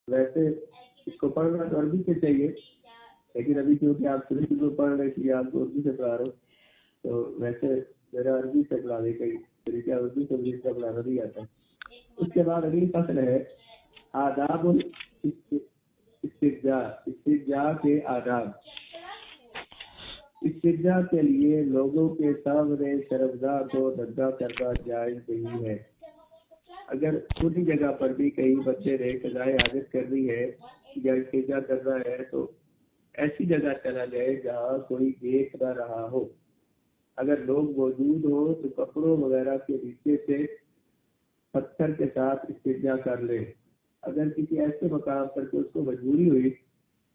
ویسے اس کو پڑھنا تو عربی سے چاہیے، لیکن ابھی کیونکہ آپ سلسلے کو پڑھ رہے تھے، آپ کو اردو سے پڑھا رہا ہوں، تو ویسے میرا عربی سے پڑھانے کا طریقہ اردو سے بھی پڑھانا نہیں آتا۔ اس کے بعد اگلی فصل ہے آداب الاسترجاع، استرجاع کے آداب۔ استرجاع کے لیے لوگوں کے سامنے شرمگاہ کو ننگا کرنا جائز نہیں ہے۔ اگر کسی جگہ پر بھی کہیں بچے نے قضائے حاجت کرنی ہے یا استرجاع کرنا ہے تو ایسی جگہ چلا جائے جہاں کوئی دیکھ نہ رہا ہو۔ اگر لوگ موجود ہو تو کپڑوں وغیرہ کے نیچے سے پتھر کے ساتھ استرجاع کر لے۔ اگر کسی ایسے مقام پر کہ اس کو مجبوری ہوئی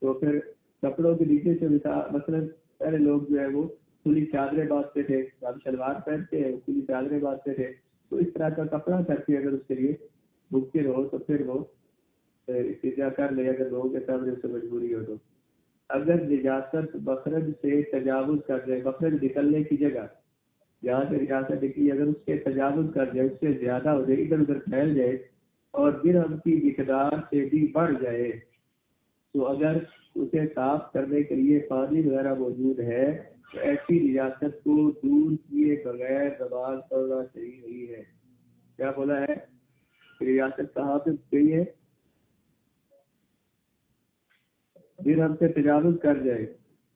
تو پھر کپڑوں کے نیچے سے مثلا پہلے لوگ جو ہے وہ کھلی چادریں باندھتے تھے، اب شلوار پہنتے ہیں، کھلی چادریں باندھتے تھے، تو اس طرح کا کپڑا کر کے اگر اس کے لیے ممکن ہو تو پھر وہ استرجاع کر لے، اگر لوگوں کے سامنے اس سے مجبوری ہو تو۔ اگر نجاست مخرج سے تجاوز کر جائے، مخرج نکلنے کی جگہ جہاں سے نجاست نکلی اگر اس کے تجاوز کر جائے، اس سے زیادہ ہو جائے، ادھر ادھر پھیل جائے اور درہم کی مقدار سے بھی بڑھ جائے، تو اگر اسے صاف کرنے کے لیے پانی وغیرہ موجود ہے تو ایسی نجاست کو دور کیے بغیر نماز پڑھنا صحیح نہیں ہے۔ کیا بولا ہے؟ نجاست کہاں پہ گئی ہے؟ درہم سے تجاوز کر جائے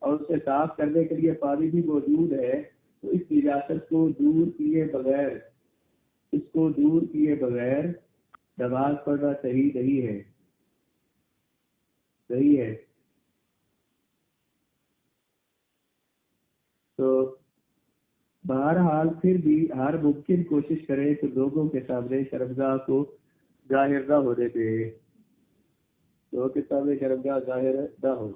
اور اسے صاف کرنے کے لیے پانی بھی موجود ہے تو اس نجاست کو دور کیے بغیر نماز پڑھنا صحیح نہیں ہے، صحیح ہے۔ تو بہرحال پھر بھی ہر ممکن کوشش کرے کہ لوگوں کے سامنے شرمگاہ کو ظاہر نہ ہونے دے، لوگوں کے سامنے شرمگاہ ظاہر نہ ہو۔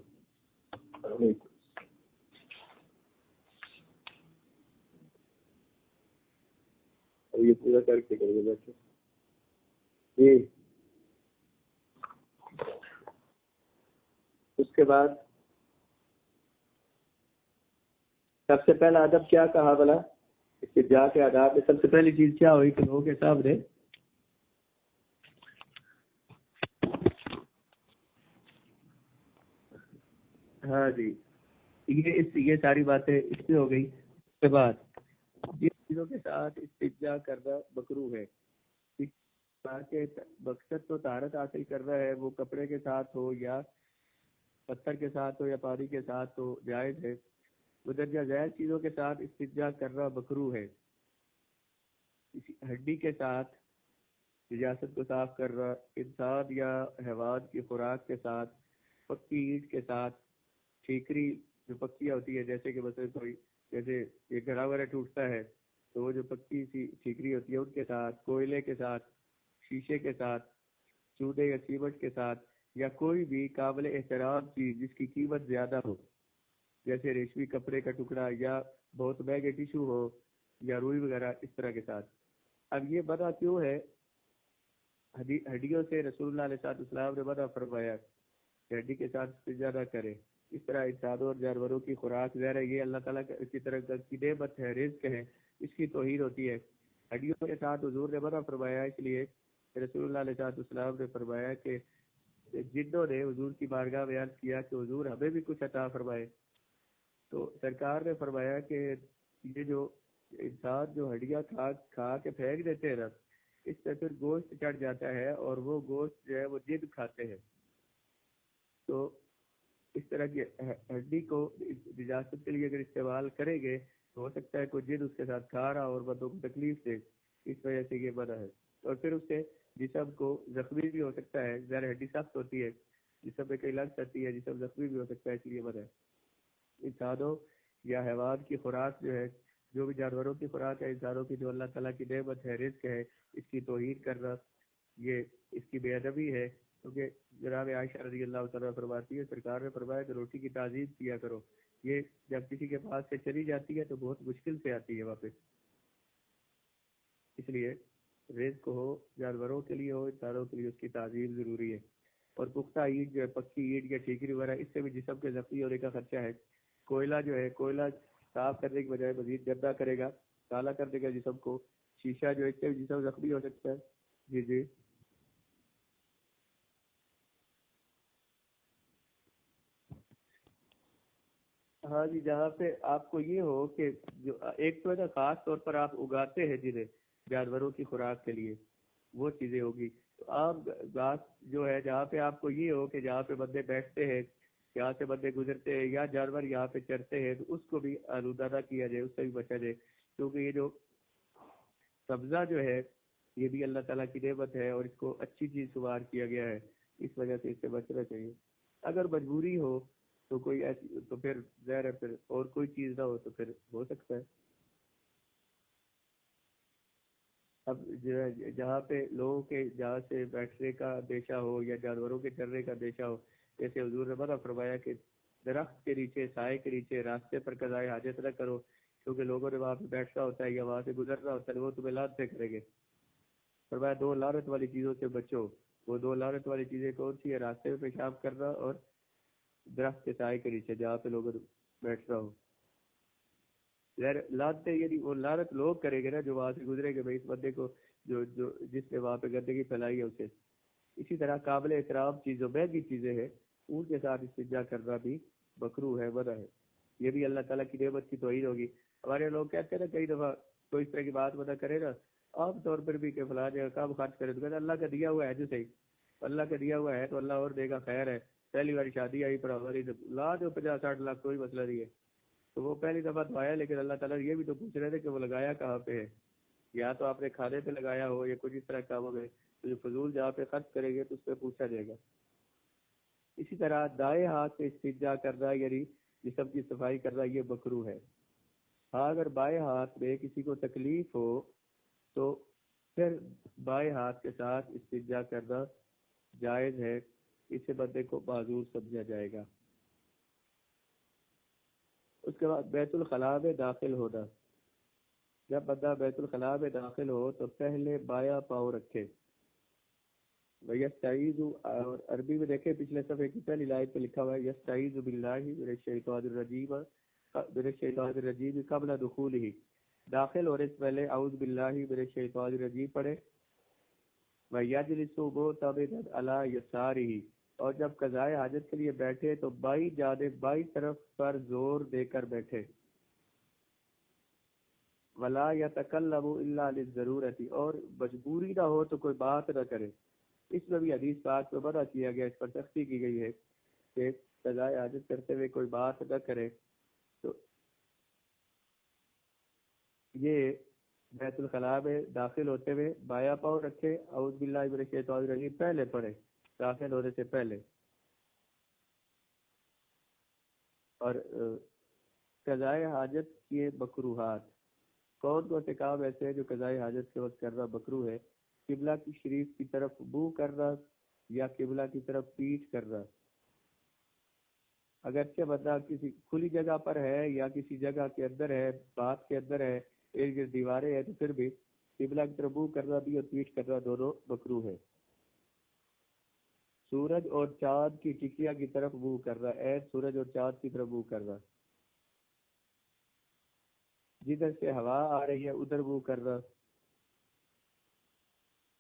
یہ پورا کر کے کریں گے بیٹھے جی۔ اس کے بعد سب سے پہلا ادب کیا کہا بلا؟ استرجاع کے آداب میں سب سے پہلی چیز کیا ہوئی کہ لوگوں کے سامنے ہاں جی یہ ساری باتیں اس سے ہو گئی۔ اس کے بعد جن چیزوں کے ساتھ استرجاع کرنا مکروہ ہے، تاکہ مقصد تو طہارت حاصل کرنا ہے، وہ کپڑے کے ساتھ ہو یا پتھر کے ساتھ ہو یا پانی کے ساتھ ہو، جائز ہے۔ مدرجہ ذیل چیزوں کے ساتھ استرجاع کرنا مکروہ ہے۔ ہڈی کے ساتھ نجاست کو صاف کرنا، انسان یا حیوان کی خوراک کے ساتھ، پکی اینٹ کے ساتھ، ٹھیکری جو پکی ہوتی ہے، جیسے کہ مثلا کوئی جیسے یہ گھڑا وغیرہ ٹوٹتا ہے تو وہ جو پکی سی ٹھیکری ہوتی ہے ان کے ساتھ، کوئلے کے ساتھ، شیشے کے ساتھ، چونے یا سیمنٹ کے ساتھ، یا کوئی بھی قابل احترام چیز جس کی قیمت زیادہ ہو، جیسے ریشمی کپڑے کا ٹکڑا یا بہت مہنگے ٹیشو ہو یا روئی وغیرہ، اس طرح کے ساتھ۔ اب یہ منع کیوں ہے؟ ہڈیوں سے رسول اللہ علیہ السلام نے منع فرمایا کہ ہڈی کے ساتھ استنجا نہ کرے۔ اس طرح انسانوں اور جانوروں کی خوراک ظاہر ہے یہ اللہ تعالیٰ کی طرف کی نعمت ہے، رزق ہے، اس کی توہین ہوتی ہے۔ ہڈیوں کے ساتھ حضور نے منع فرمایا، اس لیے رسول اللہ علیہ السلام نے فرمایا کہ جنوں نے حضور کی بارگاہ میں عرض کیا کہ حضور ہمیں بھی کچھ عطا فرمائے، تو سرکار نے فرمایا کہ یہ جو انسان جو ہڈیاں کھا کے پھینک دیتے ہیں نا، اس سے پھر گوشت چڑھ جاتا ہے اور وہ گوشت جو ہے وہ جن کھاتے ہیں، تو اس طرح کی ہڈی کو نجاست کے لیے اگر استعمال کریں گے تو ہو سکتا ہے کوئی جن اس کے ساتھ کھا رہا اور بندوں کو تکلیف دے، اس وجہ سے یہ منع ہے۔ اور پھر اس سے جسم کو زخمی بھی ہو سکتا ہے، ظاہر ہڈی سخت ہوتی ہے، جسم میں کئی لگ سکتی ہے، جسم زخمی بھی ہو سکتا ہے، اس لیے منع ہے۔ انسانوں یا حیوان کی خوراک جو ہے، جو بھی جانوروں کی خوراک ہے، انسانوں کی جو اللہ تعالیٰ کی نعمت ہے، رزق ہے، اس کی توہین کرنا یہ اس کی بے ادبی ہے، کیونکہ جناب عائشہ رضی اللہ تعالیٰ فرماتی ہے سرکار نے فرمایا کہ روٹی کی تعظیم کیا کرو، یہ جب کسی کے پاس سے چلی جاتی ہے تو بہت مشکل سے آتی ہے واپس، اس لیے رزق ہو جانوروں کے لیے ہو انسانوں کے لیے اس کی تعظیم ضروری ہے۔ اور پختہ اینٹ جو ہے، پکی اینٹ یا ٹھیکری وغیرہ، اس سے بھی جسم کے زخمی ہونے کا خدشہ ہے۔ کوئلہ جو ہے، کوئلہ صاف کرنے کی بجائے مزید گندا کرے گا، کالا کر دے گا جسم کو۔ شیشہ جو ہے، اس سے بھی جسم زخمی ہو سکتا ہے۔ جی جی ہاں جی، جہاں پہ آپ کو یہ ہو کہ جو ایک تو ہے نا خاص طور پر آپ اگاتے ہیں جنہیں جانوروں کی خوراک کے لیے، وہ چیزیں ہوگی. تو آپ گھاس جو ہے جہاں پہ آپ کو یہ ہو کہ جہاں پہ بندے بیٹھتے ہیں، یہاں سے بندے گزرتے ہیں یا جانور یہاں پہ چرتے ہیں، تو اس کو بھی آلودہ نہ کیا جائے، اس سے بھی بچا جائے. کیونکہ یہ جو سبزہ جو ہے یہ بھی اللہ تعالیٰ کی نعمت ہے اور اس کو اچھی چیز شمار کیا گیا ہے، اس وجہ سے اس سے بچنا چاہیے. اگر مجبوری ہو تو کوئی ایسی تو پھر ظاہر ہے، پھر اور کوئی چیز نہ ہو تو پھر ہو سکتا ہے. اب جو ہے جہاں پہ لوگوں کے جہاں سے بیٹھنے کا اندیشہ ہو یا جانوروں کے چرنے کا اندیشہ ہو، جیسے حضور نے منع فرمایا کہ درخت کے نیچے، سائے کے نیچے، راستے پر قضائے حاجت نہ کرو، کیونکہ لوگوں نے وہاں پہ بیٹھنا ہوتا ہے یا وہاں سے گزرنا ہوتا ہے، وہ تمہیں لعنتیں کریں گے. فرمایا دو لعنت والی چیزوں سے بچو. وہ دو لعنت والی چیزیں کون سی ہے؟ راستے میں پیشاب کرنا اور درخت کے سائے کے نیچے جہاں پہ لوگوں نے بیٹھنا ہو. لانتے یعنی وہ لعنت لوگ کریں گے نا جو وہاں سے گزرے گے، بھائی اس بندے کو جو جس نے وہاں پہ گندگی پھیلائی ہے اسے. اسی طرح قابل احترام چیزوں مہنگی چیزیں ہیں ان کے ساتھ استنجا کرنا بھی مکروہ ہے، منع ہے. یہ بھی اللہ تعالیٰ کی نعمت کی توہین ہوگی. ہمارے لوگ کہتے ہیں نا کئی دفعہ کوئی اس طرح کی بات منع کرے نا، عام طور پر بھی کہ فلاں جگہ کام خرچ کرے تو کہتے ہیں اللہ کا دیا ہوا ہے جو صحیح، اللہ کا دیا ہوا ہے تو اللہ اور دے گا، خیر ہے. پہلی باری شادی آئی پر ہماری لا دو 50-60 لاکھ، کوئی مسئلہ نہیں ہے. تو وہ پہلی دفعہ تو آیا، لیکن اللہ تعالیٰ یہ بھی تو پوچھ رہے تھے کہ وہ لگایا کہاں پہ ہے، یا تو آپ نے کھانے پہ لگایا ہو یا کچھ اس طرح کاموں میں. تو جو فضول جہاں پہ خرچ کریں گے تو اس پہ پوچھا جائے گا. اسی طرح دائیں ہاتھ سے استنجا کرنا یعنی جسم کی صفائی کرنا یہ مکروہ ہے. ہاں اگر بائیں ہاتھ میں کسی کو تکلیف ہو تو پھر بائیں ہاتھ کے ساتھ استنجا کرنا جائز ہے، اس سے بندے کو معذور سمجھا جائے گا. اس کے بعد بیت الخلاء میں داخل ہونا. جب بندہ بیت الخلاء میں داخل ہو تو پہلے بایاں پاؤں رکھے. یستعیذ، اور عربی میں دیکھیں پچھلے صفحے کی پہلی لائن پہ لکھا ہوا ہے یستعیذ باللہ من الشیطان الرجیم، من الشیطان الرجیم قبل دخولہ. داخل ہونے سے پہلے اعوذ باللہ من الشیطان الرجیم پڑھے. وَيَجْلِسُ مُعْتَمِدًا عَلَى يَسَارِهِ، اور جب قضائے حاجت کے لیے بیٹھے تو بائیں جانب بائیں طرف پر زور دے کر بیٹھے. وَلَا يَتَكَلَّمُ إِلَّا لِلضَّرُورَةِ، اور مجبوری نہ ہو تو کوئی بات نہ کرے. اس میں بھی حدیث پاک میں منع کیا گیا، اس پر سختی کی گئی ہے کہ قضائے حاجت کرتے ہوئے کوئی بات نہ کرے. تو یہ بیت الخلاء میں داخل ہوتے ہوئے بایاں پاؤں رکھے، اعوذ باللہ من الشیطان الرجیم پہلے پڑھے داخل ہونے سے پہلے. اور قضائے حاجت کے مکروہات، کون کون سے کام ایسے ہیں جو قضائے حاجت کے وقت کرنا مکروہ ہے؟ قبلہ کی شریف کی طرف منہ کرنا یا قبلہ کی طرف پیٹھ کرنا. اگرچہ بندہ کسی کھلی جگہ پر ہے یا کسی جگہ کے اندر ہے، بات کے اندر ہے، ارد گرد دیواریں ہیں، تو پھر بھی قبلہ کی طرف منہ کرنا بھی اور پیٹھ کرنا دونوں مکروہ ہے. سورج اور چاند کی ٹکیا کی طرف منہ کرنا، سورج اور چاند کی طرف منہ کرنا. جدھر سے ہوا آ رہی ہے ادھر منہ کرنا.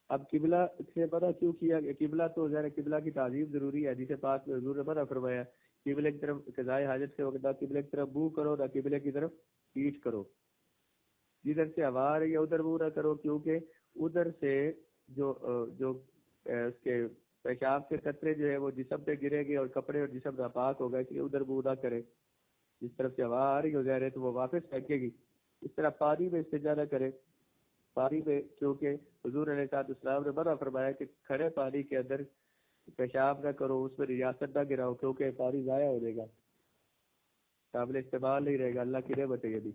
اب قبلہ سے منع کیوں کیا گیا؟ قبلہ تو ظاہر قبلہ کی تعظیم ضروری ہے. حدیث پاک میں حضور نے منع فرمایا قبلے کی طرف قضائے حاجت کے وقت نہ قبلے کی طرف منہ کرو نہ قبلے کی طرف پیٹھ کرو. جدھر سے ہوا آ رہی ہے ادھر منہ نہ کرو، کیونکہ ادھر سے جو اس کے پیشاب کے قطرے جو ہے وہ جسم پہ گرے گے اور کپڑے اور جسم ناپاک ہوگا، اس لیے ادھر منہ نہ کرے. جس طرف سے ہوا آ رہی ہو ظاہر ہے تو وہ واپس پھینکے گی. اس طرح پانی میں استنجا نہ کرے. پانی میں کیونکہ حضور علیہ السلام نے منع فرمایا کہ کھڑے پانی کے اندر پیشاب نہ کرو، اس میں ریاست نہ گراؤ، کیونکہ پانی ضائع ہو جائے گا، قابل استعمال نہیں رہے گا. اللہ کی نعمت ہے یہ بھی.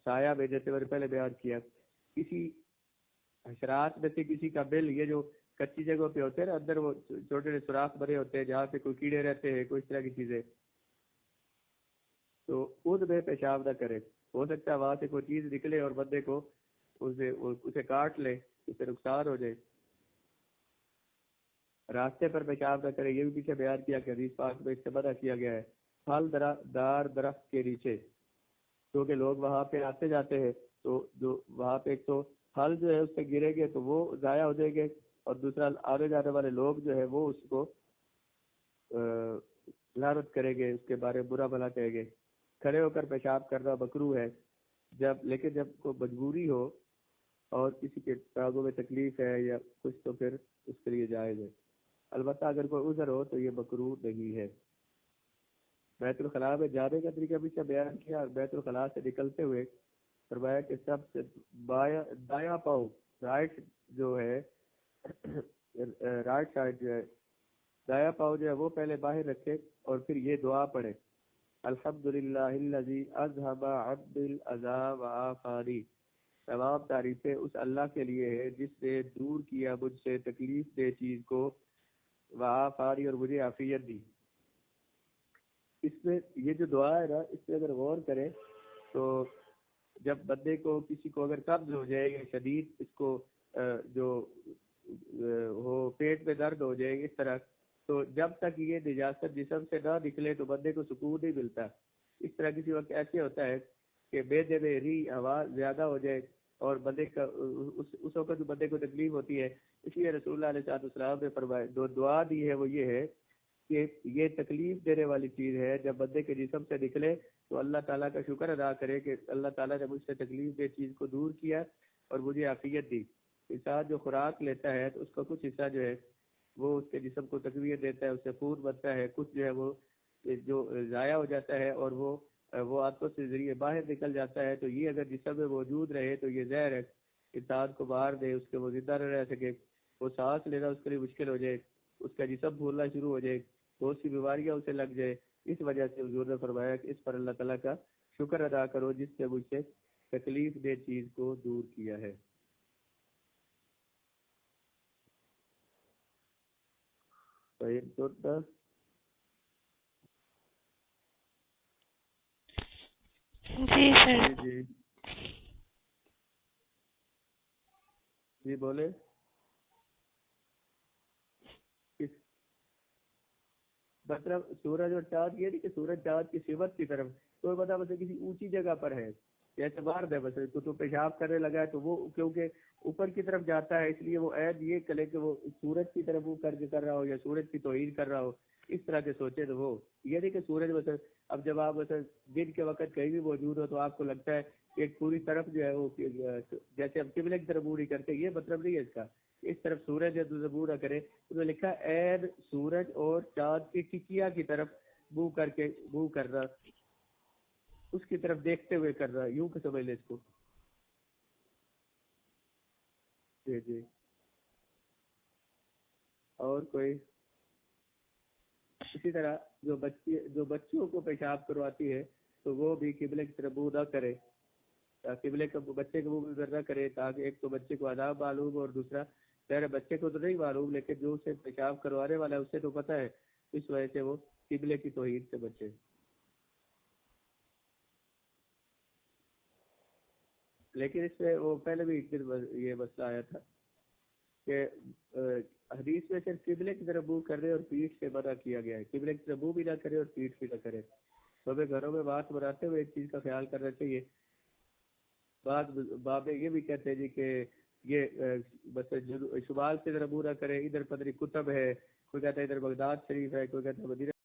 سایہ میں جیسے میں نے پہلے بیان کیا، کسی حشرات میں سے کسی کا بل، یہ جو کچی جگہوں پہ ہوتے ہیں نا اندر وہ چھوٹے چھوٹے سوراخ بنے ہوتے ہیں جہاں پہ کوئی کیڑے رہتے ہیں، کوئی اس طرح کی چیزیں، تو ان میں پیشاب نہ کرے. ہو سکتا ہے وہاں سے کوئی چیز نکلے اور بندے کو اسے کاٹ لے، اسے نقصان ہو جائے. راستے پر پیشاب نہ کرے، یہ بھی پیچھے بیان کیا کہ حدیث پاک میں اس سے منع کیا گیا ہے. پھل دار درخت کے نیچے، کیونکہ لوگ وہاں پہ آتے جاتے ہیں، تو جو وہاں پہ ایک تو پھل جو ہے اس پہ گرے گے تو وہ ضائع ہو جائیں گے، اور دوسرا آنے جانے والے لوگ جو ہے وہ اس کو لعنت کریں گے، اس کے بارے میں برا بھلا کہیں گے. کھڑے ہو کر پیشاب کرنا مکروہ ہے، لیکن جب کوئی مجبوری ہو اور کسی کے ٹانگوں میں تکلیف ہے یا کچھ تو پھر اس کے لیے جائز ہے، البتہ اگر کوئی عذر ہو تو یہ مکروہ نہیں ہے۔ بیت الخلاء میں جانے کا طریقہ بھی بیان کیا، اور بیت الخلاء سے نکلتے ہوئے فرمایا کہ سب سے دایاں پاؤں، رائٹ جو ہے رائٹ سائڈ جو ہے، دایاں پاؤں جو ہے وہ پہلے باہر رکھے اور پھر یہ دعا پڑھے، الحمدللہ الذی اذھب عنی الاذی وعافانی، تمام تعریفیں اس اللہ کے لیے ہے جس نے دور کیا مجھ سے تکلیف دہ چیز کو، وعافانی، اور مجھے عافیت دی۔ اس میں یہ جو دعا ہے نا، اس پہ اگر غور کریں تو جب بندے کو کسی کو اگر قبض ہو جائے یا شدید اس کو جو ہو پیٹ میں درد ہو جائے اس طرح، تو جب تک یہ نجاست جسم سے نہ نکلے تو بندے کو سکون نہیں ملتا۔ اس طرح کسی وقت ایسے ہوتا ہے کہ معدے میں ری ہوا زیادہ ہو جائے اور بندے کا اس وقت بندے کو تکلیف ہوتی ہے۔ اس لیے رسول اللہ علیہ السلام نے فرمایا، جو دعا دی ہے وہ یہ ہے کہ یہ تکلیف دینے والی چیز ہے، جب بندے کے جسم سے نکلے تو اللہ تعالیٰ کا شکر ادا کرے کہ اللہ تعالیٰ نے مجھ سے تکلیف دہ چیز کو دور کیا اور مجھے عافیت دی۔ انسان جو خوراک لیتا ہے تو اس کا کچھ حصہ جو ہے وہ اس کے جسم کو تقویت دیتا ہے، اس سے خون بنتا ہے، کچھ جو ہے وہ جو ضائع ہو جاتا ہے اور وہ آنتوں سے ذریعے باہر نکل جاتا ہے۔ تو یہ اگر جسم میں موجود رہے تو یہ زہر ہے، انسان کو باہر دے، اس کے وہ زندہ نہ رہ سکے، وہ سانس لینا اس کے لیے مشکل ہو جائے، اس کا جسم پھولنا شروع ہو جائے، بہت سی بیماریاں اسے لگ جائے۔ اس وجہ سے حضور نے فرمایا کہ اس پر اللہ تعالیٰ کا شکر ادا کرو جس نے مجھ سے تکلیف دہ چیز کو دور کیا ہے۔ جی سر۔ جی جی بولے۔ مطلب سورج اور چاند یہ نہیں کہ سورج چاند کی صفت کی طرف کوئی بندہ مطلب کسی اونچی جگہ پر ہے، جیسے باہر دے بس تو پیشاب کرنے لگا ہے تو وہ کیونکہ اوپر کی طرف جاتا ہے، اس لیے وہ عید یہ کرے کہ وہ سورج کی طرف وہ کر رہا ہو یا سورج کی توہین کر رہا ہو، اس طرح کے سوچے تو وہ یہ نہیں کہ سورج مثلا اب جب آپ مثلا دن کے وقت کہیں بھی موجود ہو تو آپ کو لگتا ہے کہ ایک پوری طرف جو ہے وہ جیسے ہم قبلے کی طرف منہ نہیں کرتے، یہ مطلب نہیں ہے اس کا۔ اس طرف سورج ہے تو منہ نہ کرے، انہوں نے لکھا عید سورج اور چاند کی ٹکیا کی طرف منہ کر کے منہ کرنا، اس کی طرف دیکھتے ہوئے کرنا، یوں کہ سمجھ لیں اس کو۔ جی جی اور کوئی اسی طرح جو بچیوں کو پیشاب کرواتی ہے تو وہ بھی قبلے کی طرف منہ نہ کرے، قبلے کا بچے کو منہ نہ کرے، تاکہ ایک تو بچے کو آداب معلوم ہو اور دوسرا خیر بچے کو تو نہیں معلوم لیکن جو اسے پیشاب کروانے والا ہے اسے تو پتہ ہے، اس وجہ سے وہ قبلے کی توہین سے بچے۔ لیکن اس میں وہ پہلے بھی ایک دن یہ مسئلہ آیا تھا کہ حدیث میں صرف قبلے کی طرف منہ کرنے اور پیٹھ سے منع کیا گیا ہے، قبلے کی طرف منہ بھی نہ کرے اور پیٹھ بھی نہ کرے۔ تو ہمیں گھروں میں بات بناتے ہوئے ایک چیز کا خیال کرنا چاہیے۔ باب یہ بھی کہتے ہیں جی کہ یہ بس شمال سے ادھر منہ نہ کرے، ادھر پدری کتب ہے، کوئی کہتا ہے ادھر بغداد شریف ہے، کوئی کہتا ہے مدینہ